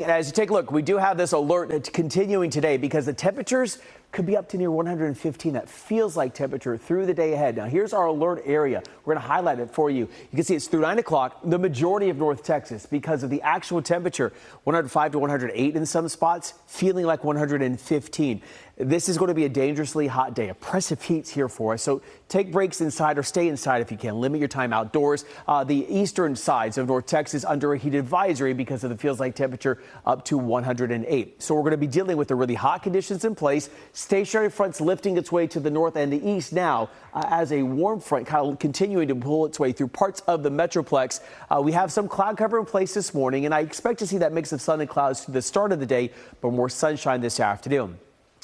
As you take a look, we do have this alert continuing today because the temperatures could be up to near 115. That feels like temperature through the day ahead. Now, here's our alert area. We're going to highlight it for you. You can see it's through 9 o'clock, the majority of North Texas, because of the actual temperature, 105 to 108 in some spots, feeling like 115. This is going to be a dangerously hot day. Oppressive heat's here for us. So take breaks inside or stay inside if you can. Limit your time outdoors. The eastern sides of North Texas under a heat advisory because of the feels like temperature up to 108. So we're going to be dealing with the really hot conditions in place. Stationary fronts lifting its way to the north and the east now as a warm front kind of continuing to pull its way through parts of the Metroplex. We have some cloud cover in place this morning, and I expect to see that mix of sun and clouds to the start of the day, but more sunshine this afternoon.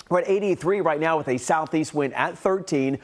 We're at 83 right now with a southeast wind at 13.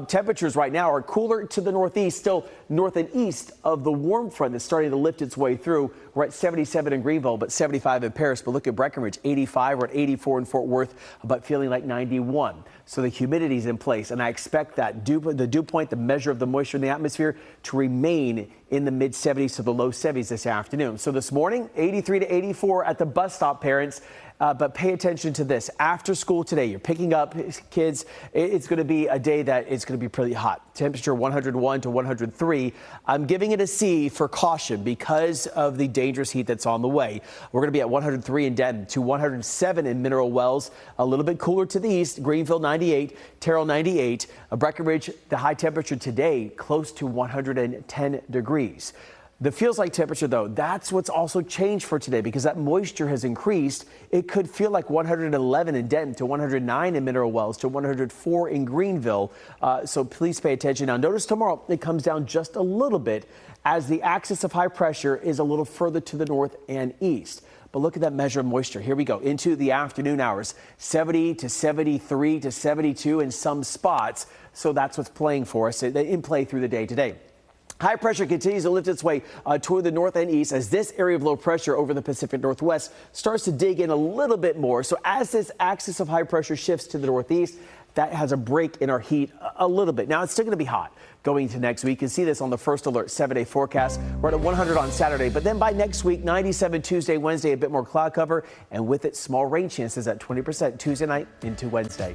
Temperatures right now are cooler to the northeast, still north and east of the warm front that's starting to lift its way through. We're at 77 in Greenville, but 75 in Paris. But look at Breckenridge, 85. We're at 84 in Fort Worth, but feeling like 91. So the humidity's in place, and I expect that the dew point, the measure of the moisture in the atmosphere, to remain in the mid 70s to the low 70s this afternoon. So this morning, 83 to 84 at the bus stop, parents. But pay attention to this. After school today, you're picking up kids. It's going to be a day that it's going to be pretty hot. Temperature 101 to 103. I'm giving it a C for caution because of the dangerous heat that's on the way. We're going to be at 103 in Denton to 107 in Mineral Wells. A little bit cooler to the east. Greenville 98, Terrell 98. Breckenridge, the high temperature today close to 110 degrees. The feels like temperature, though, that's what's also changed for today because that moisture has increased. It could feel like 111 in Denton to 109 in Mineral Wells to 104 in Greenville. So please pay attention. Now, notice tomorrow it comes down just a little bit as the axis of high pressure is a little further to the north and east. But look at that measure of moisture. Here we go into the afternoon hours, 70 to 73 to 72 in some spots. So that's what's playing for us in play through the day today. High pressure continues to lift its way toward the north and east as this area of low pressure over the Pacific Northwest starts to dig in a little bit more. So as this axis of high pressure shifts to the northeast, that has a break in our heat a little bit. Now, it's still going to be hot going into next week. You can see this on the first alert 7-day forecast. We're at 100 on Saturday, but then by next week, 97 Tuesday, Wednesday, a bit more cloud cover, and with it, small rain chances at 20% Tuesday night into Wednesday.